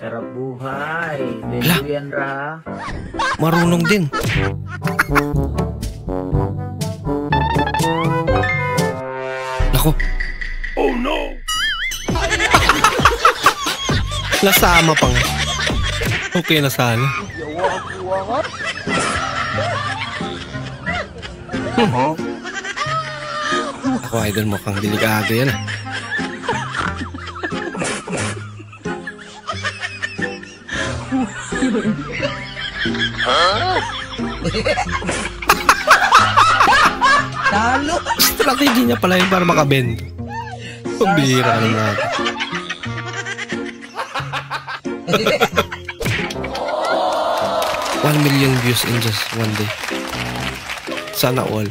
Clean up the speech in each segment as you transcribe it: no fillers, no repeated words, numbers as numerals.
Sarap buhay. Hala. Dito yan ra. Marunong din. Nako. Oh no! Nasama pa nga. Okay na sana. Ako idol, mukhang delikado yan ah. Talo! Strategy niya pala yun para makabend. Pambihira ka naman. 1 million views in just one day. Sana all.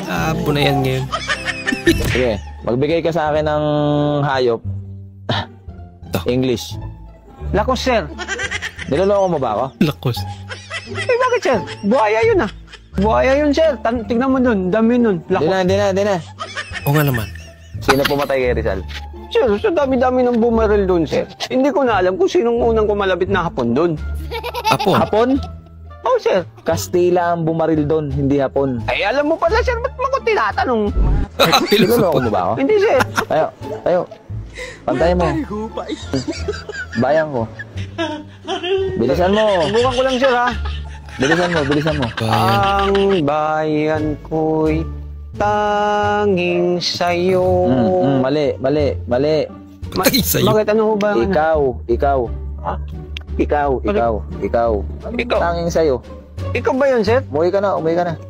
Apo na yan ngayon. Sige, magbigay ka sa akin ng hayop. English. Lakos, sir. Niloloko mo ba ako? Lakos. Eh, bakit, sir? Buhaya yun, ah. Buhaya yun, sir. Tignan mo dun. Dami nun. Lakos. Hindi na. O nga naman. Sino pumatay kay Rizal? Sir, sa dami-dami ng bumaril dun, sir. Hindi ko na alam kung sinong unang kumalabit na hapon dun. Apo. Hapon? Oh, sir. Kastila ang bumaril doon, hindi Hapon. Ay, alam mo pala, sir. Ba't mo ko tinatanong? Niloloko mo ba ako? Hindi, sir. Tayo. Pantayin mo. Bayang ko. Bilisan mo. Subukan ko lang, sir, ha? Bilisan mo. Bayan. Ang bayan ko'y tanging sa'yo. Mali. Patay sa'yo. Bakit ano ho ba? Ikaw. Ha? Ikaw. Ikaw. Tanging sa'yo. Ikaw ba yun, sir? Umuwi ka na. Ha?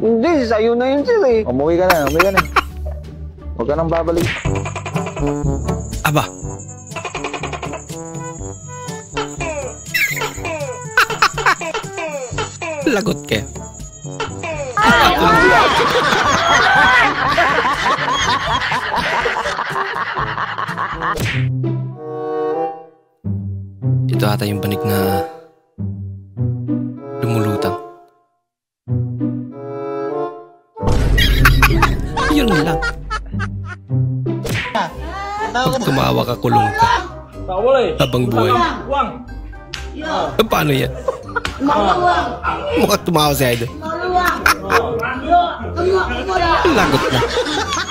Hindi, sa'yo na yun, sir, eh. Umuwi ka na. Huwag ka nang babalik. Aba. Lagot ka. Ito ata yung panig na lumulutang. Yun lang. Pag tumawa ka, kulong ka. Habang buhay. Paano yan? Mukhang tumawa si Idol. Lagot na.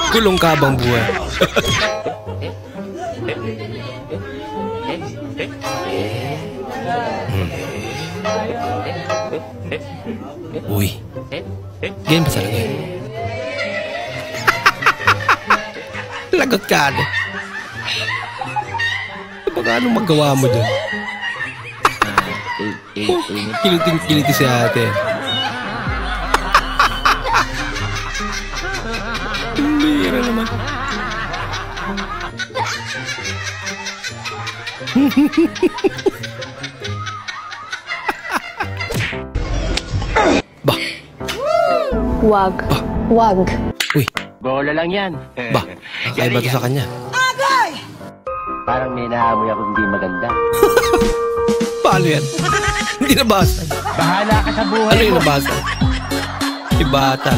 Kulong ka habang buhay. Uy. Ganyan ba talaga yun? Lagot ka ano? Baka anong magawa mo dun? Kiliting-kiliti si ate. Bira naman. Bah. Wag. Wag. Uy. Bola lang yan. Bah. Kakaiba to sa kanya. Parang may naamoy ako hindi maganda. Paano yan? Hindi nabasa. Bahala ka sa buhay Ano yung mo. nabasa? Ibata.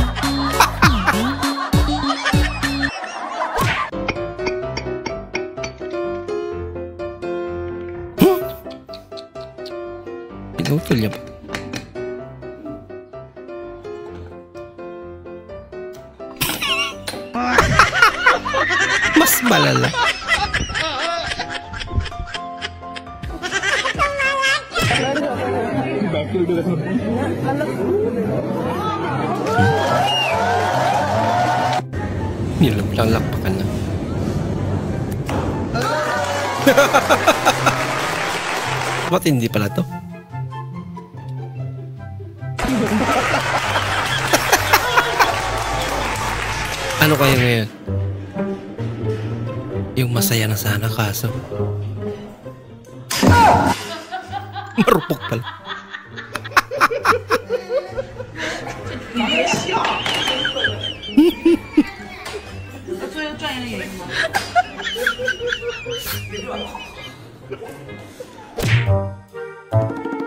Pinutol niya pa. Mas malala. Nilang lakpakan lang. Ba't hindi pala to? Ano kaya ngayon? Yung masaya na sana kaso. Marupok pala.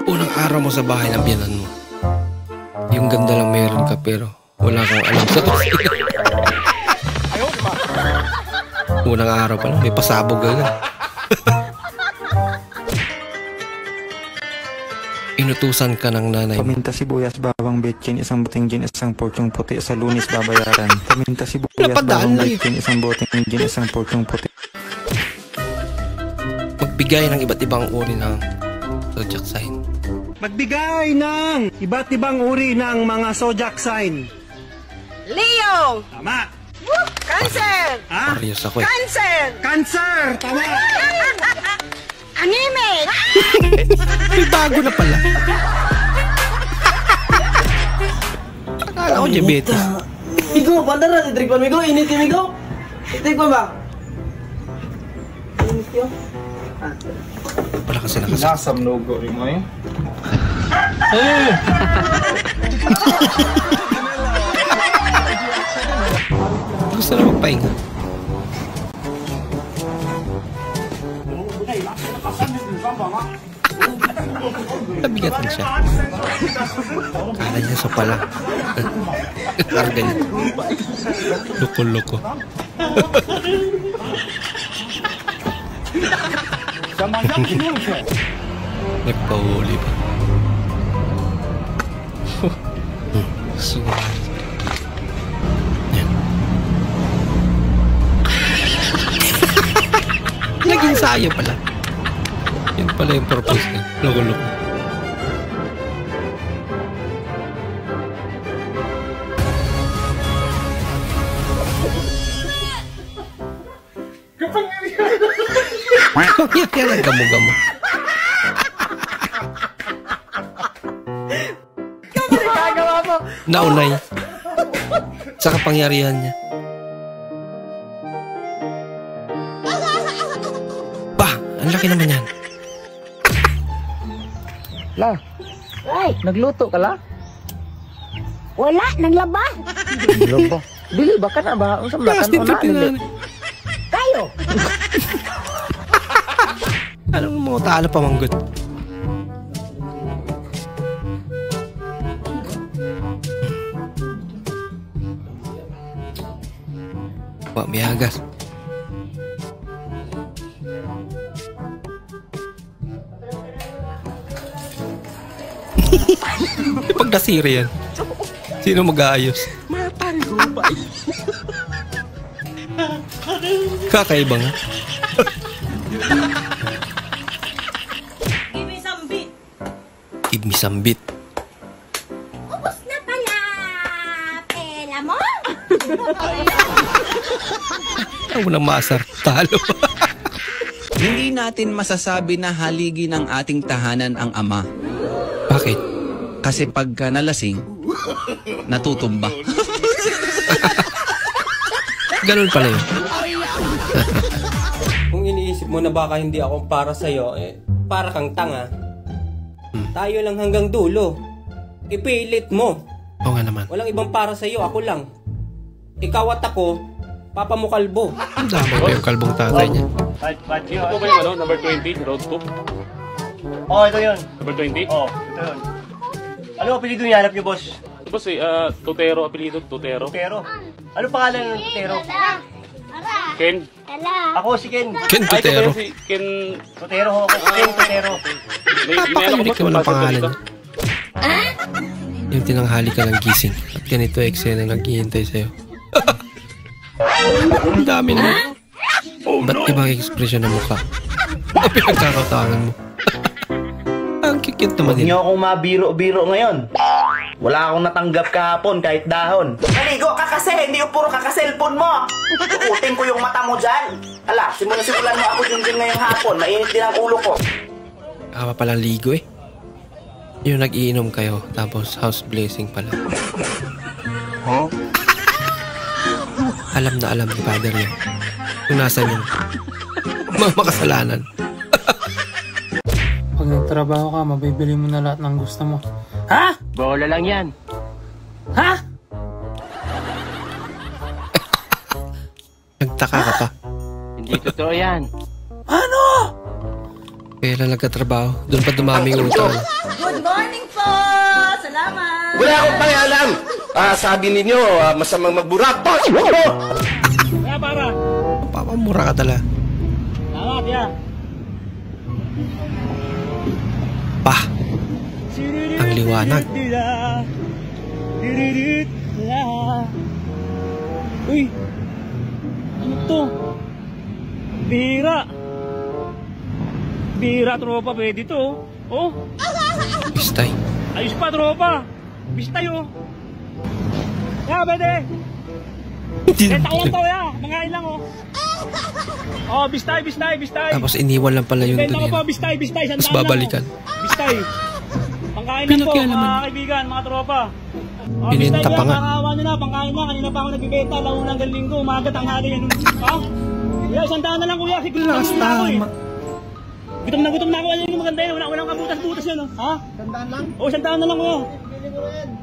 Unang araw mo sa bahay ng biyanan mo. Yung ganda lang meron ka pero Wala kang alam sa unang araw pa lang, may pasabog agad. Inutusan ka ng nanay mo. Paminta, sibuyas, bawang, betchin, isang buting gin, isang porsyong puti, sa Lunes babayaran. Paminta, sibuyas, Napadaan bawang, na betchin, isang buting gin, isang porsyong puti. Magbigay ng iba't ibang uri ng zodiac sign. Magbigay ng iba't ibang uri ng mga zodiac sign. Leo! Tama. Cancer! Ha? Parehas ako eh. Cancer! Cancer! Tama. Anime! May bago na pala. Akala ko diabetes. Migo, pandar na, titrikpan Migo, init yung Migo. Titrikpan ba? Init yun. Wala kasi nakasal. Nasam logo rin mo eh. Gusto na magpahinga. Nabigatan siya. Kala niya sa pala. Parang ganyan. Loko-loko. Nagpahuli pa. Suwa. Yan. Naging sayo pala. Yan pala yung purpose niya. Loko-loko. Yan ang gamo-gamo. Naunay sa kapangyarihan niya. Bah, ang laki naman yan. La, Ay, nagluto ka la? wala, naglaba. Lobo. Dili ba ka na ba? Ang samlakan Plastic mo na. trip na. Kayo! Anong mga talo pa manggut? Wah, may agas. Pagkasira yan. Sino mag-aayos? Kakaiba nga. Give me some beat. Give me some beat. Ubus na pala. Pela mo? Ang unang maasar, talo. Hindi natin masasabi na haligi ng ating tahanan ang ama. Bakit? Kasi pagka nalasing, natutumba. Ganun pala yun. Kung iniisip mo na baka hindi ako para sa'yo, para kang tanga. Tayo lang hanggang dulo. Ipilit mo. Oo nga naman. Walang ibang para sa'yo, ako lang. Ikaw at ako, papa mo kalbo. Ang dami ba yung kalbong tatay niya? Ito ba yung ano, number 20, road 2? Oh, ito yun. Number 20? Oh, ito yun. Ano apelido niya? Hanap niyo, boss? Ito boss Tutero, apelido, Tutero. Tutero. Ano pangalan ng Tutero? Ken? Ako si Ken. Ken Tutero. Si Ken... Tutero ho ako. Ken Tutero. Napaka-unique naman ang pangalan niya. Yung tinanghali ka ng gising at ganito eksena naghihintay sa'yo. Ang dami naman. Ba't ibang ekspresyon ng mukha? Ang pinagkakatangan mo. Ang cute naman Huwag din. niyo akong mabiro-biro ngayon. Wala akong natanggap kahapon kahit dahon. Maligo ka kasi, hindi yung puro kaka-cellphone mo. Tukutin ko yung mata mo dyan. Ala, simulan mo ako din ngayong hapon. Mainit din ang ulo ko. Kama palang ligo eh. Yung nag-iinom kayo, tapos house blessing pala. Huh? Alam na alam ni Father yun. Kung nasan yung makasalanan. Pag nagtrabaho ka, mabibili mo na lahat ng gusto mo. Ha? Bola lang yan. Ha? Nagtaka ka pa. Hindi totoo yan. Ano? Kailan nagkatrabaho, doon pa dumami yung utang. Good morning po! Salamat! Wala akong pakialam! Sabi ninyo, masamang magburak. Kaya para. Papamura ka talaga. Salamat ya. Pa. Ang liwanag. Uy. Ano to? Bira. Bira, tropa. Pwede to. Oh. Bistay. Ayos pa, tropa. Bistay, oh. Ya, pwede. Taon lang to, ya. Mangain lang, oh. Oh, bistay. Tapos iniwan lang pala yun Benta doon ko pa, yan. bistay. Tapos babalikan. Bistay. Pangkain lang po, mga kaibigan, mga tropa. Oh, Pininta pa nga. Pangkain na, pangkain na. Kanina pa ako nagbibenta, launa hanggang linggo, umaga, tanghali, yan. Ha? Kuya, 100 na lang, kuya. Siguro na ako, eh. Gutom na ako. Ano yung maganda yun? Walang kabutas-butas yan, oh. Ha? 100 lang? Oo, 100 na lang, kuya.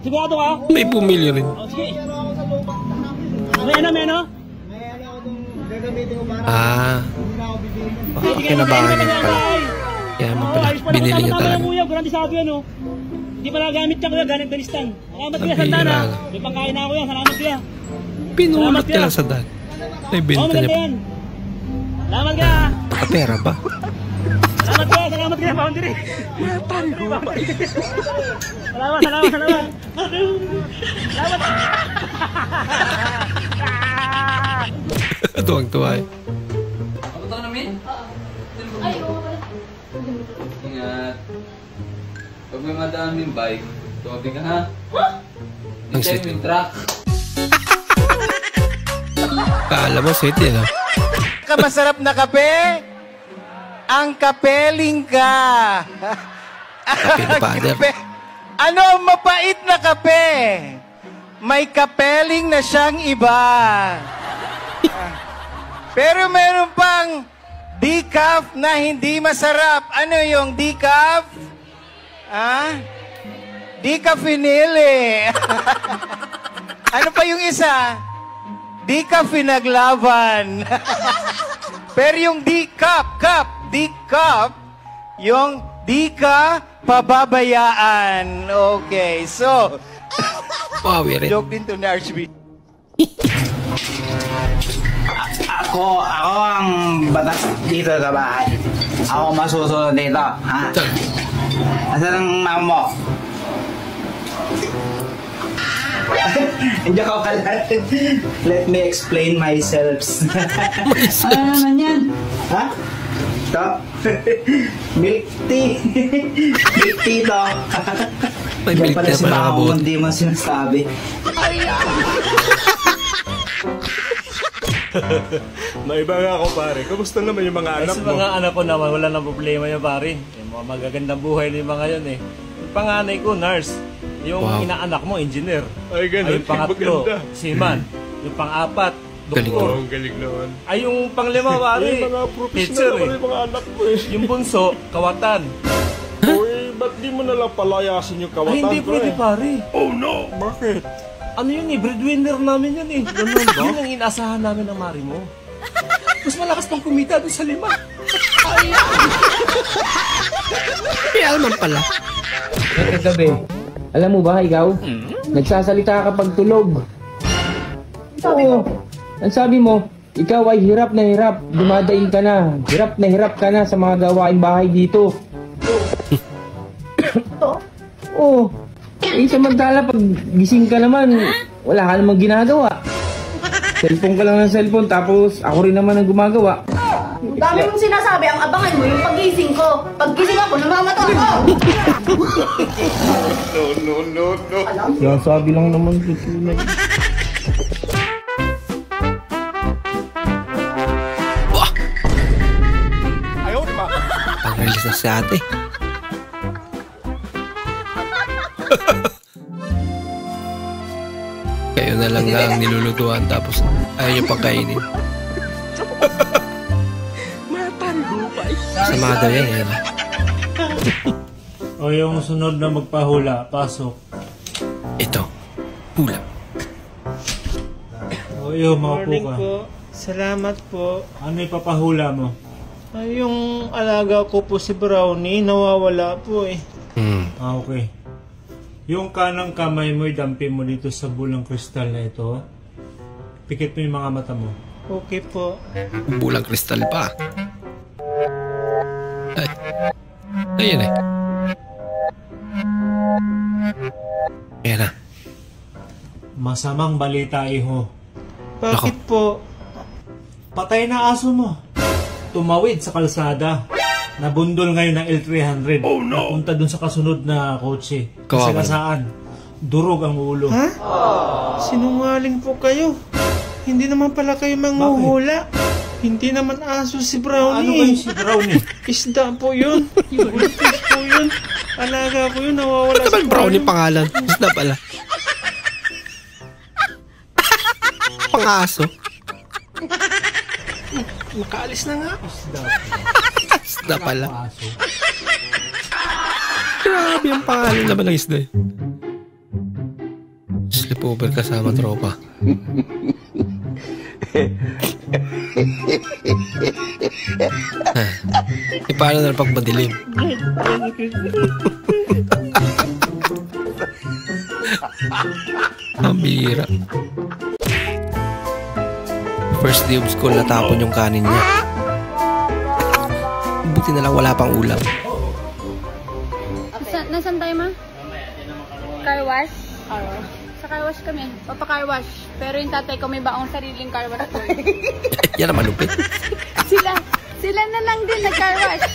Sigurado ka? May pumili rin. Oh, sige. May ano? Kinabahan niya pala. Kaya mo pala, binili niya talaga. Kuya, garantisado yan, oh. Hindi pala gamit ka, kuya, galing Balistan. Salamat, kuya, sandana. May pangkain na, kuya. Salamat, kuya. Pinulot ka lang sa daan. May binta niya pa. Salamat, kuya. Nakapera ba? Salamat, kuya, boundary. Salamat. Tuwang-tuwa eh. Ako to namin? Ay, oo. Ingat. Pag may madaming bike, tuwabi ka ha? Ang Hindi sweet. yung truck. Kaala mo, sweet yun, no? Masarap na kape? Ang kapeling ka. Kape ni father. Ano ang mapait na kape? May kapeling na siyang iba. Pero meron pang decaf na hindi masarap. Ano yung decaf? Decafinile. Ano pa yung isa? Decafinaglaban. Pero yung decaf, yung di ka pababayaan. Okay, so wow, joke din to ni Archbishop. Ako ang batas dito sa bahay. Ako masusunod dito, ha? Asan ang mama mo? Hindi ako pala. Let me explain myself. Ano naman yan? Ha? Ito? Milk tea. Milk tea to. May Yan milk pala tea si pala mama kabut. mo, hindi mo sinasabi. Naiba nga ako pare, kamusta naman yung mga anak mo? Sa mga anak ko naman, wala nang problema yun pare. Yung mga magagandang buhay ng mga yun eh. Yung panganay ko, nurse. Yung inaanak mo, engineer. Ay, ganun. Yung pangatlo, seaman. Yung pang-apat, doktor. Ang galing naman. Ay, yung panglima pare, Ay, mga professional teacher eh. yung mga anak mo eh. Yung bunso, kawatan. Uy, ba't di mo nalang palayasin yung kawatan? Ay, hindi pwede pare. Oh no! Bakit? Ano yun eh, breadwinner namin yun eh. Ganun ba? Yun ang inaasahan namin ng mari mo. Mas malakas pang kumita doon sa 5. Ay! May alman pala. Kagabi, alam mo ba ikaw? Nagsasalita ka pag tulog. Oo. Ang sabi mo, ikaw ay hirap na hirap, dumadaing ka na. Hirap na hirap ka na sa mga gawaing bahay dito. Oo. Eh, samantala pag gising ka naman, wala ka namang ginagawa. Cellphone ka lang ng cellphone, tapos ako rin naman ang gumagawa. Dami mong sinasabi, ang abangan mo yung pagising ko. Paggising ako, namamato ako. No. Sinasabi lang naman tutunan. Ayaw, di ba? Pag-release na si ate. Kayo na lang ang nilulutuan tapos ayaw nyo pagkainin. Sama daw yan eh. O yung sunod na magpahula, pasok. Ito, hula. O yung maupo Morning ka. po. Salamat po. Ano ipapahula mo? Ay, yung alaga ko po si Brownie, nawawala po eh. Ah, okay. Yung kanang kamay mo, idampi mo dito sa bulang kristal na ito. Pikit mo yung mga mata mo. Okay po. Bulang kristal pa. Ay. Ayan eh. Ayan na. Masamang balita, iho. Bakit po? Patay na aso mo. Tumawid sa kalsada. Nabundol ngayon ng L300. Oh no! Napunta dun sa kasunod na kotse. Kasi kasaan, durog ang ulo. Ha? Sinungaling po kayo. Hindi naman pala kayo manghuhula. Hindi naman aso si Brownie. Ano kayo si Brownie? Isda po yun. Goldfish po yun. Alaga po yun. Nawawala sa Brownie pangalan. Isda pala. Pang-aso. Makaalis na nga. Isda pala. Grabe ang pangalan naman ng isda. Sleepover kasama tropa. Paano na pag madilim? Ang bihira. First day of school, natapon yung kanin niya. Buti na lang wala pang ulam. Nasaan tayo, ma? Car wash? Sa car wash kami. Papa-car wash. Pero yung tatay ko may baong sariling car wash ko. Yan naman lupit. Sila na lang din nag-car wash.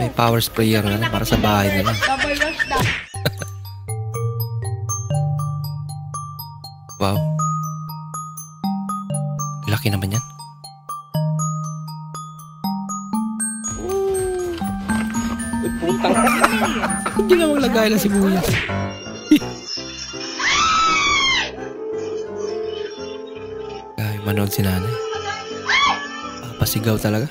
May power sprayer na para sa bahay na lang. Double wash daw. Wow. Laki naman yan. Putang. Hindi na maglagay ng sibuyas. Ay, manood si nanay. Pasigaw talaga.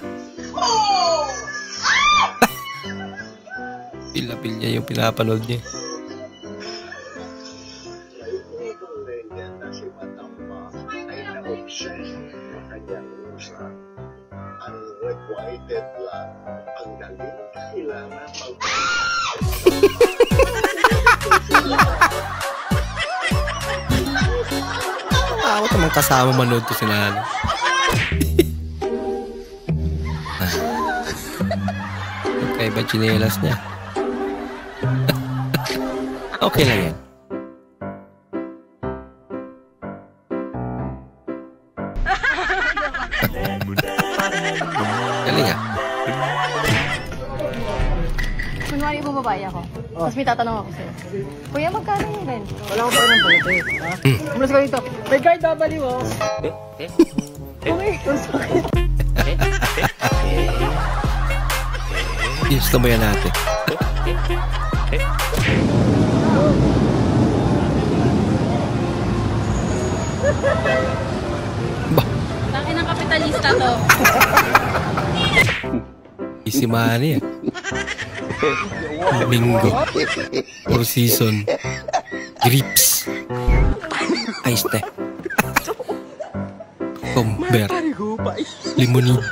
Pil niya yung pinapanood niya. Ako tamang kasama manood to si nanay. Okay ba chinelas niya? Okay lang yan. Galing ah. Kunwari bumabay ako. Tapos may tatanong ako sa'yo. Kuya, magkano yung rent? Wala ko pa rin ng bote. Ha? Umalas ka dito. May guard W, oh. Gusto mo yan natin. Laki ng kapitalista to. Easy money ah. Bingo. Four season. Grips. Ice tea. Comber. Limonade.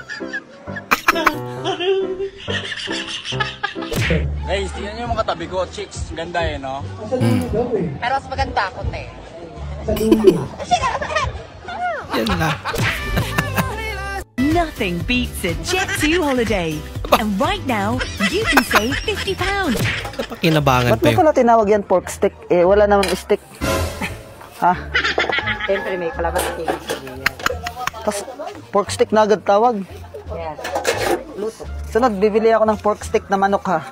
Guys, tingnan nyo yung mga tabi ko. Chicks, ganda eh, no? Pero mas maganda ako, te. Yan na. Nothing beats a Jet2 holiday. And right now, you can save £50. Napakinabangan pa yun. Ba't mo pala tinawag yan pork stick? Eh, wala naman stick. Ha? Siyempre may kalaban na tingin. Tapos, pork stick na agad tawag. Yes. Luto. Sunod, bibili ako ng pork stick na manok ha.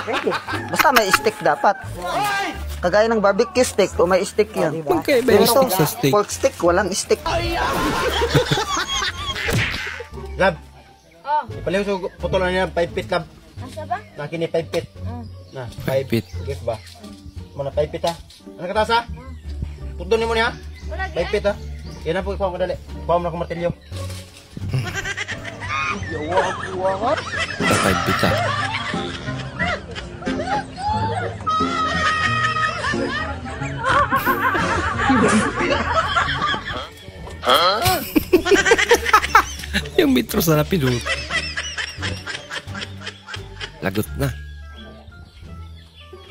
Ready. Basta may stick dapat. Kagaya ng barbecue stick, o may stick yan. Okay, may stick sa steak. Pork stick, walang stick. Lab. Oh. Ipaliw sa putulan niya, 5 feet lab. Asa ba? Nakini 5 feet. Na, 5 feet. Guess ba? Muna 5 feet ha. Ano ka tasa? Putulan mo niya. 5 feet ha. Yan na po, ikuha mo dali. Ikuha mo na kong martilyo. 5 feet ha. Yung metro sa napilul. Lagot na.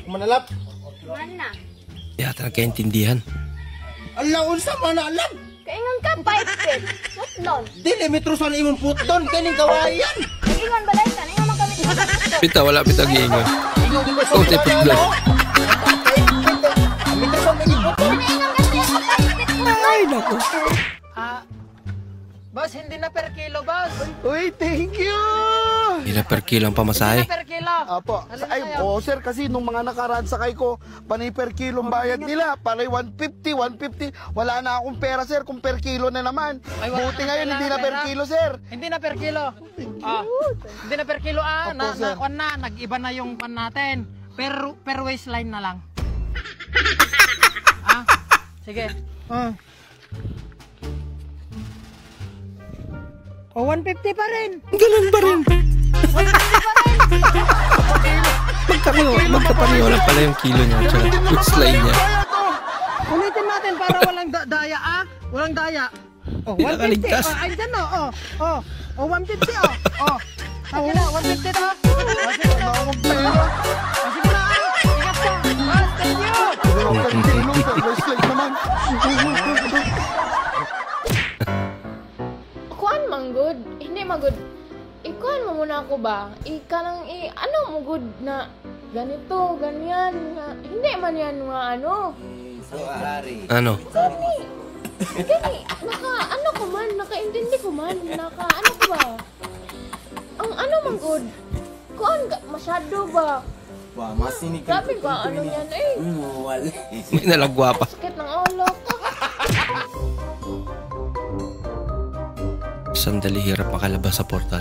Manalap. Mana? Yata nagkaintindihan. Ala, unsa manalap? Kaingon ka, paipit. Sutlon. Dili, metrosan imong puton. Kaning kawayan. Ingon balay ka. Ingon magamit mo. Pita, wala pita giingon. Oh, tipid lang. Ay, naku. Boss, hindi na per kilo, boss. Uy, thank you! Hindi na per kilo ang pamasahe. Per kilo. Apo. Ay, sir, kasi nung mga nakaraan sakay ko, panay per kilo ang bayad nila. Panay 150, 150. Wala na akong pera, sir, kung per kilo na naman. Ay, buti ngayon, hindi na per kilo, sir. Hindi na per kilo. Hindi na per kilo, nag-iba na yung pan natin. Per waistline na lang. Sige. O, 150 pa rin. Ganun pa rin. 150 pa rin. Magkapareho lang pala yung kilo niya. Waistline niya. Ulitin natin para walang daya, Walang daya. Oh, 150. Ay, dyan, 150, Sabi na, 150 to. Sige na. Ingat ka. Thank you. Waistline naman. Kuan manggod, hindi magod. Ikuan mo muna ako ba? Nang ano mo good na ganito, ganyan. Hindi man yan mga ano. Ano? Gani, nakaintindi ko man, ano ko ba? Ang ano manggod, kuan masyado ba? Wah, masih Grabe ka, ano yan eh. Wala. May nalagwa pa. Sakit ng ulo ko. Sandali hirap makalabas sa portal.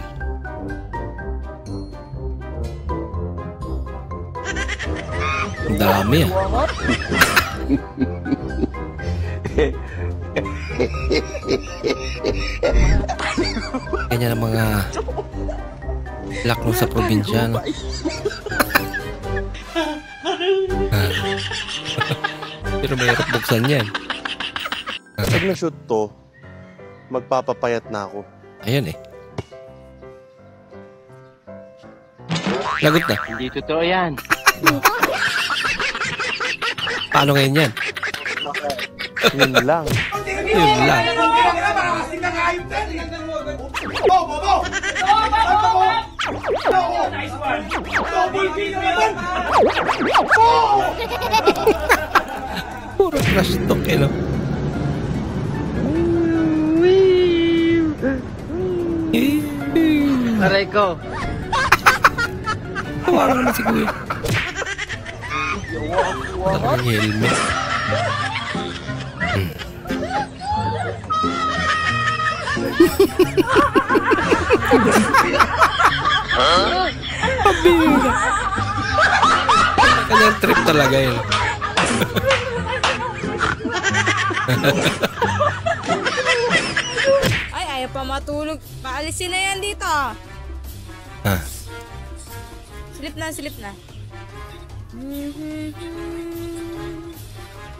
Ang dami Ganyan ang mga lakno sa probinsya, no? Pero mahirap buksan yan. Pag na-shoot to, magpapapayat na ako. Ayun eh. Lagot na. Hindi totoo yan. Paano ngayon yan? Yun lang. Yun lang. Puro trash talk eh, no? Aray ko. Tawa naman si Kuya. Takang helmet. Pabira. Kanyang trip talaga yun. Ay, ayaw pa matulog. Paalisin na yan dito. Slip na.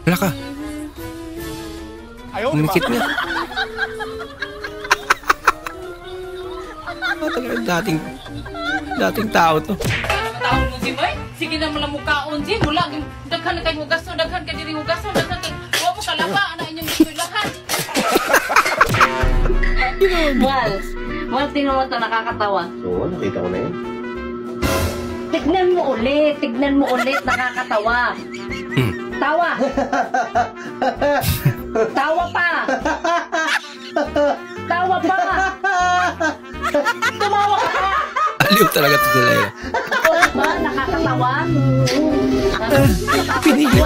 Wala ka. Umikit niya. Dating tao to. Tao mo si Boy? Sige na mo lang mukhaon si. Mula, daghan na kayo hugason, daghan ka diri hugason, daghan ka. Huwag mo kalaba, ana inyong isulahan. Mal, tingnan mo ito, nakakatawa. Oo, nakita ko na yun. Tignan mo ulit, nakakatawa. Tawa. Tawa pa. Tumawa ka. Aliw talaga to sila yun. Ba, nakakatawa? Pinigil.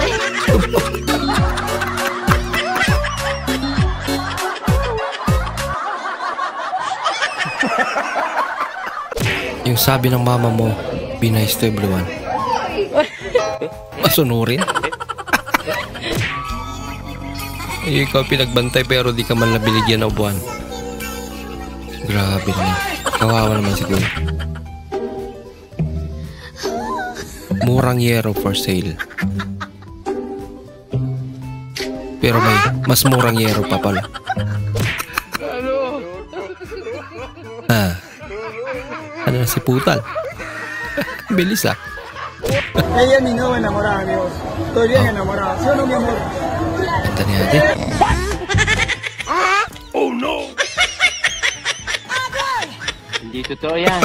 Yung sabi ng mama mo, be nice to everyone. Masunurin? Ikaw pinagbantay pero di ka man nabiligyan ng buwan. Grabe naman. Kawawa naman si Kuya. Murang yero for sale. Pero may mas murang yero pa pala. Ano na si Putal? Bilis ah. Ella es mi nueva enamorada, amigos. Estoy bien enamorado. ¿Sí o no, mi amor? Ito niya natin. Oh no! Hindi totoo yan.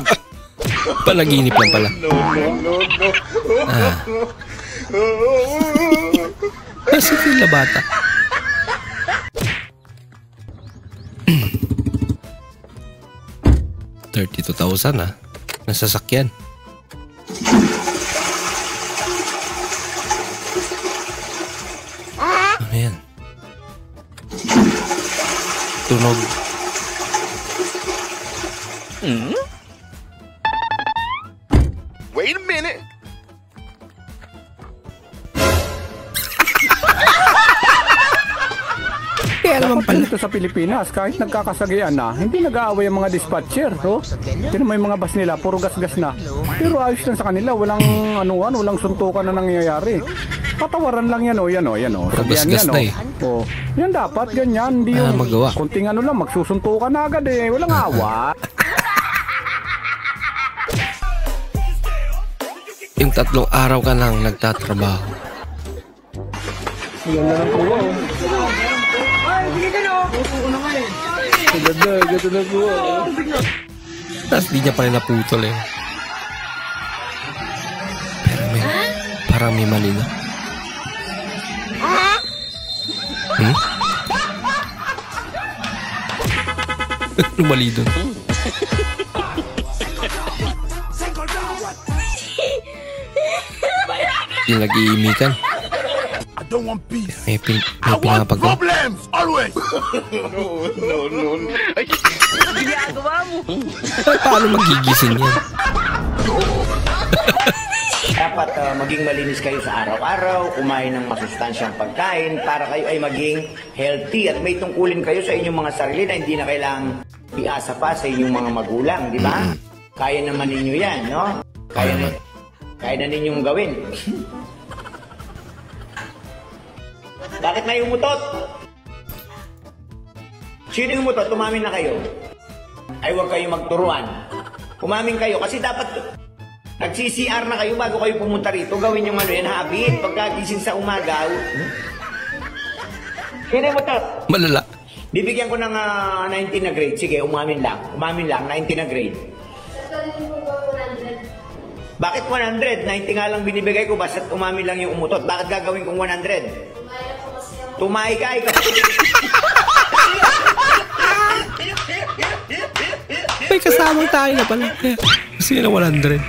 Panaginip lang pala. Kasi sila bata. $32,000 ah. Nasasakyan. Ano yan? Tunog. Wait a minute! Kaya naman pala. Dito sa Pilipinas, kahit nagkakasagian na, hindi nag-aaway ang mga dispatcher. Oh. Tinan mo yung mga bus nila, puro gas-gas na. Pero ayos lang sa kanila, walang walang suntukan na nangyayari. Patawaran lang yan, yan o. Gas-gas na eh. Oh. Yan dapat, ganyan. Hindi yung magawa. kunting lang, magsusuntukan na agad eh. Walang awa. Yung 3 araw ka lang nagtatrabaho. Ganda ng kuwa. Ganda ng kuwa. Tapos di niya pa rin naputol eh. Pero parang may mali na. Mali doon. Yung nag-iimikan. I don't want peace. May pinapagawa. Problems always. No. Ginagawa mo. Paano magigising yan? Dapat maging malinis kayo sa araw-araw, kumain ng masustansyang pagkain para kayo ay maging healthy at may tungkulin kayo sa inyong mga sarili na hindi na kailangang iasa pa sa inyong mga magulang, di ba? Kaya naman ninyo yan, no? Kaya na ninyong gawin. Bakit na yung mutot? Sino yung mutot? Umamin na kayo. Ay huwag kayong magturuan. Umamin kayo kasi dapat nag-CCR na kayo bago kayo pumunta rito. Gawin yung habit. Pagkagising sa umaga. Sino yung mutot? Malala. Bibigyan ko ng 19 na grade. Sige, umamin lang. 19 na grade. Bakit 100? 90 nga lang binibigay ko. Basta't umamin lang yung umutot. Bakit gagawin kong 100? Tumahi ka, ikaw. May kasama tayo na pala. Kasi na 100.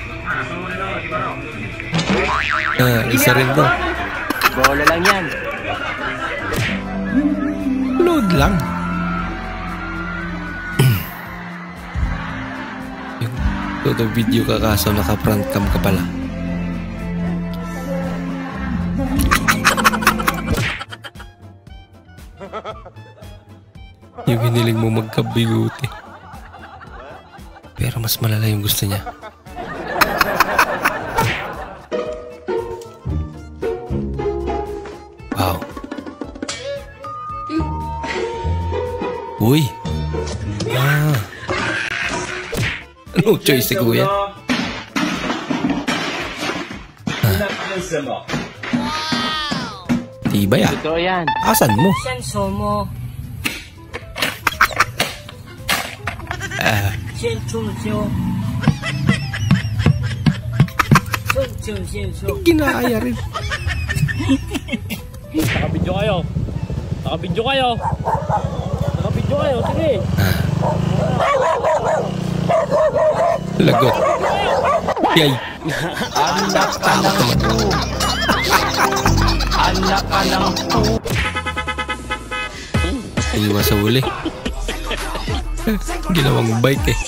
Isa rin to. Bola lang yan. Load lang. Ito video ka kaso naka-front cam ka pala. Yung hiniling mo magkabiguti. Pero mas malala yung gusto niya. Wow. Uy. No choice si kuya. Tibay ah. Totoo yan. Asan mo? Senso mo. Ginaya rin. Nakabidyo kayo. Sige. Lagot. Yay. Anak ka ng po. Iwas sa huli. Ginawang bike eh.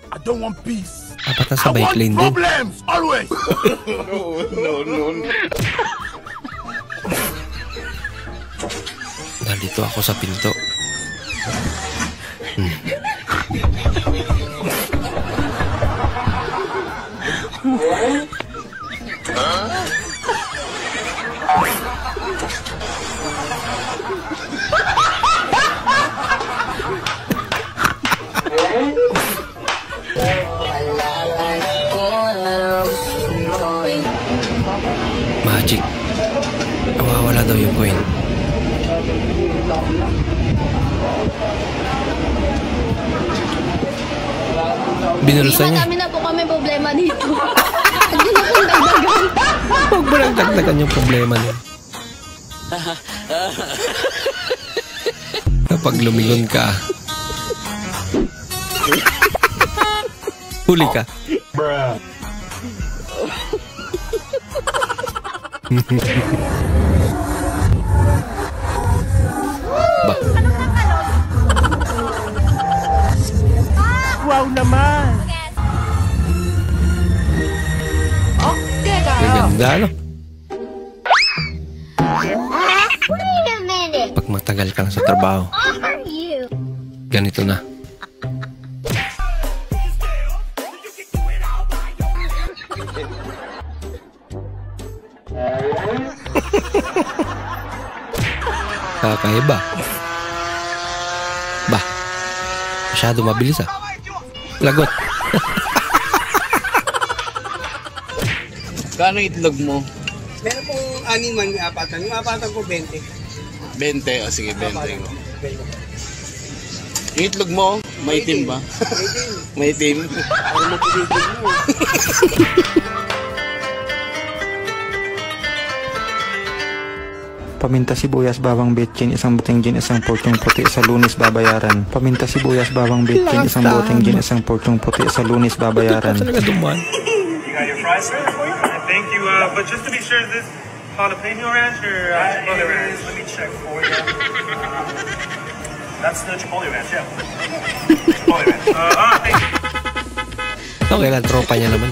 I don't want peace. Dapat nasa bike lane din. Problems always. No. Nandito ako sa pinto. magic. Nawawala daw yung coin. Binulsa niya. Kami na po kami problema dito. Hindi na po dagdagan. Huwag mo lang dagdagan yung problema niya. Kapag lumingon ka, huli ka. Ba? Wow naman! Okay, Ang ganda, no? Wait a minute. Pag matagal ka na sa trabaho, Are you? ganito na. Kakaiba. Ba, masyado mabilis ah. Lagot. Kano itlog mo? Meron pong anin man, apatan. Yung apatan ko, 20. 20, o sige, 20 ko. Yung itlog mo, may itim ba? May itim. Ano mo pinigil mo? Paminta sibuyas, bawang bitchin, isang boteng gin, isang porsyong puti, sa Lunes babayaran. Paminta sibuyas, bawang bitchin, isang boteng gin, isang porsyong puti, sa Lunes babayaran. You got your fries, sir? Thank you. But just to be sure, is this jalapeno ranch or chipotle ranch? Let me check for you. That's the chipotle ranch, yeah. Chipotle ranch. Thank you. Okay lang, tropa niya naman.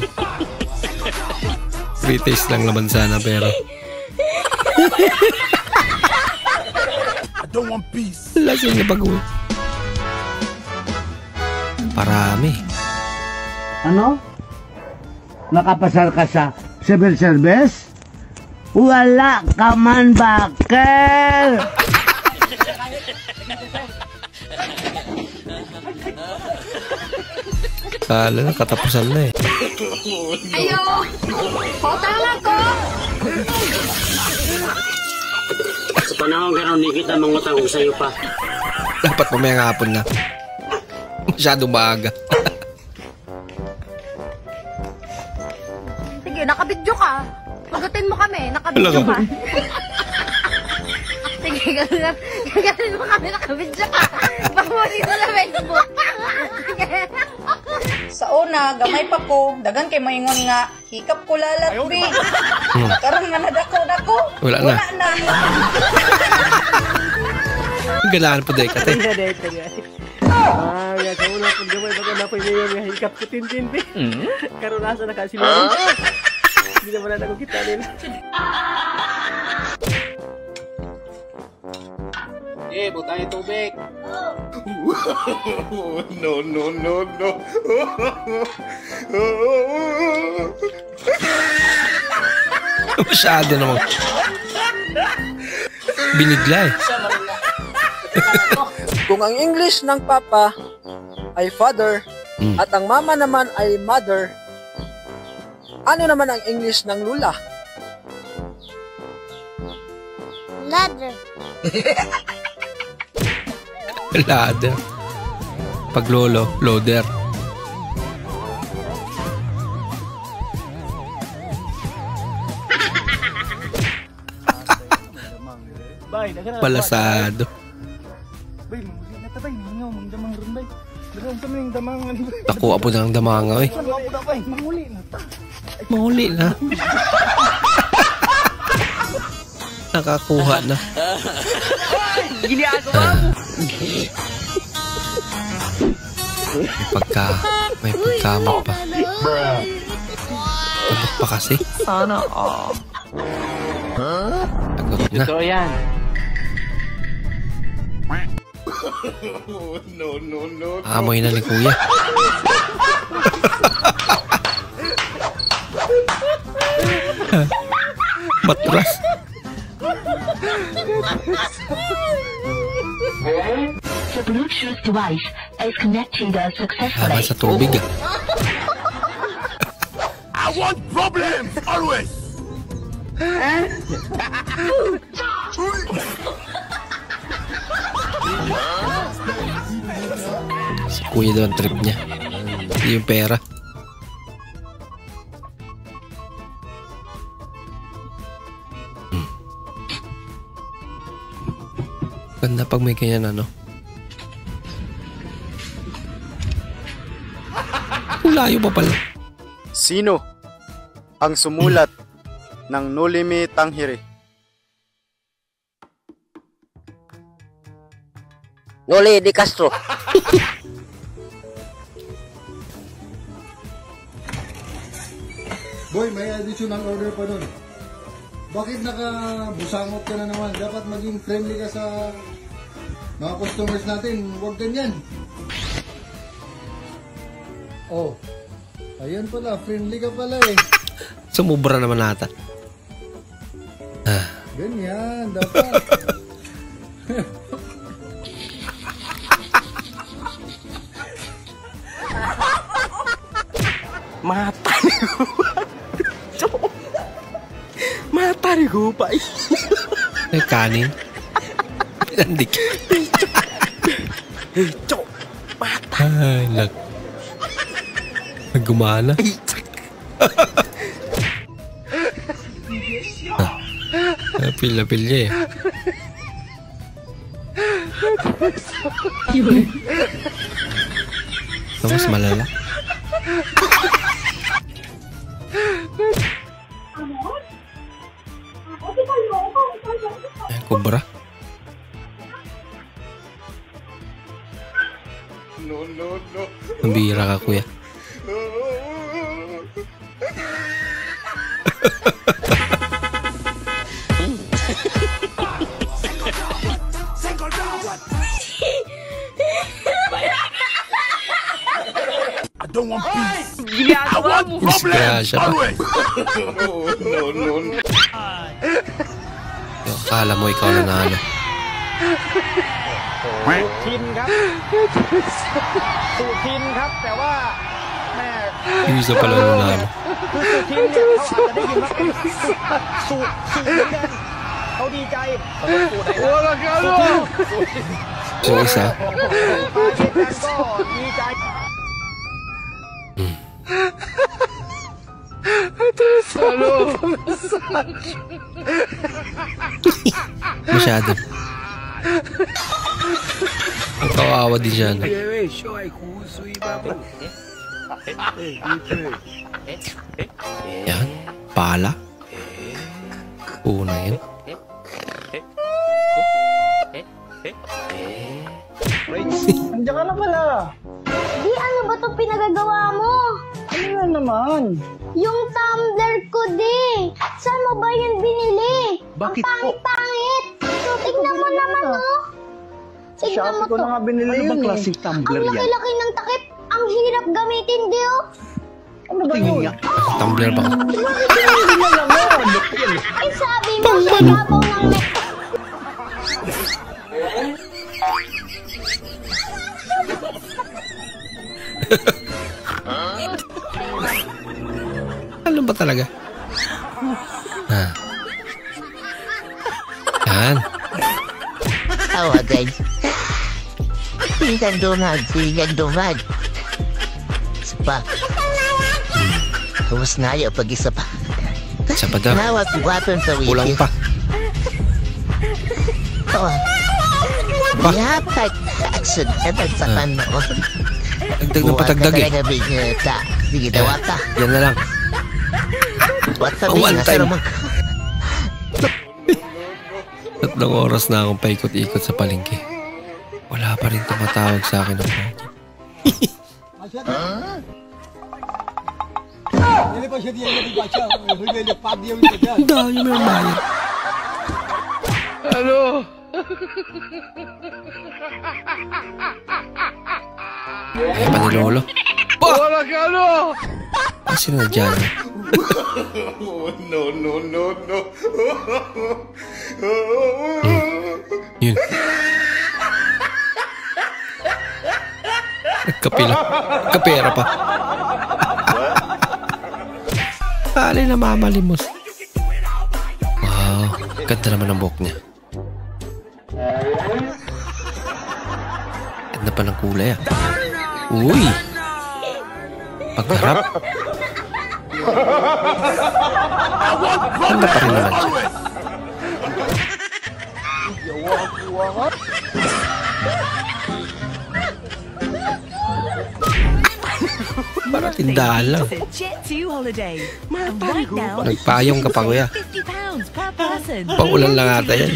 Free taste lang naman sana, pero I don't want peace. lasing na bago. Parami. Ano? Nakapasal ka sa civil service? Wala ka man, bakal! Kala na, katapusan na eh. Ayo! Potala ko! Sa panahon gano'n, hindi kita mangutang ko sa'yo pa. Dapat mamayang hapon na. Masyado maaga. Sige, nakabidyo ka. Pagatin mo kami, nakabidyo ka. Sige, gano'n mo kami, nakabidyo ka. Pamuli ko na Facebook. Sa una, gamay pa ko. Dagan kay moingon nga, hikap ko lalat, bi. Karon nga nadako-dako. Wala na. Ganahan po day ka, te. Ya, kamu na pun gamay baga na po yung hikap ko tintin, bi. Karon nasa na kasi mo. Hindi naman na ako kita nila. Butang yung tubig. No, no, no, no. Masyado naman. Binigla eh. Kung ang English ng papa ay father at ang mama naman ay mother, ano naman ang English ng lula? Ladder. Ladder. Pag lolo, loader. Palasado. Ako, apo na ng damanga eh. Mahuli na. Nakakuha na. May pagkamot pa. Pagkamot pa kasi. Sana all. Tagot na. Totoo yan. No, no, no. Amoy na ni kuya. Matras. The Bluetooth device is connected successfully. Tama sa tubig ah. I want problems always. Si kuya daw ang trip niya. Hindi yung pera. Ganda pag may ganyan ano. Layo pa pala. Sino ang sumulat ng No Limit Tanghiri? Noli de Castro. Boy, may additional order pa nun. Bakit nakabusangot ka na naman? Dapat maging friendly ka sa mga customers natin. Huwag ganyan. Oh, ayun pala. Friendly ka pala eh. Sumubra naman nata. Ganyan, dapat. Mata ni Mata ni Gupay. May kanin. Nandik. Cok. Mata. Ay, nagumana. Pil-pil niya eh. Tapos malala. Kubra. No. Mambira ka, kuya. I don't want peace. I want problems. No. Akala mo ikaw nanalo.ทินครับสูตรทินครับแต่ว่าแม่ Yung isa pala nanalo. คือทินเนี่ยเขาอาจจะได้ยินว่าเป็นสูตรเหมือนกันเขาดีใจโอ้ละกันลูก Yung isa. มาเช่นกันก็ดีใจ Masyado. Ang kawawa din siya. No? Yan. Pala. Una yan. Andiyan ka na pala. Di, ano ba itong pinagagawa mo? Ano yan naman? Yung tumbler ko, di. Saan mo ba yun binili? Bakit ang pangit-pangit. Tignan mo naman, oh. Tignan mo Shopee ko to. na nga binili Ano yun bang klaseng tumbler Ang yan? laki-laki ng takip. Ang hirap gamitin, di, oh. Ano ba yun? Tumbler ba? Ay, sabi mo, sa babaw ng mek. Ano ba talaga? Yan. Tawagan. Sigan dumag. Isa pa. Tapos na ayaw pag-isa pa. Isa pa daw. Tinawag ko wapan sa wiki. Kulang pa. Dapat action sa mo. Dagdag na patagdag eh. Sige, dawata. Yan na lang. One time. 3 oras na akong paikot-ikot sa palengke. Wala pa rin tumatawag sa akin ng pogi. Ang dami mo yung bayad. Ano? Ay pa ni Lolo. Wala ka, ano? Ay sinadya niya. No. Yun. Nagkapila. Nagkapera pa. Kali na mamalimos. Ganda naman ang buhok niya. Ganda pa ng kulay ah. Uy! Pagharap. Ganda pa rin naman siya. Para tindahan lang. Nagpayong ka pa, kuya. Pang ulan lang ata yan.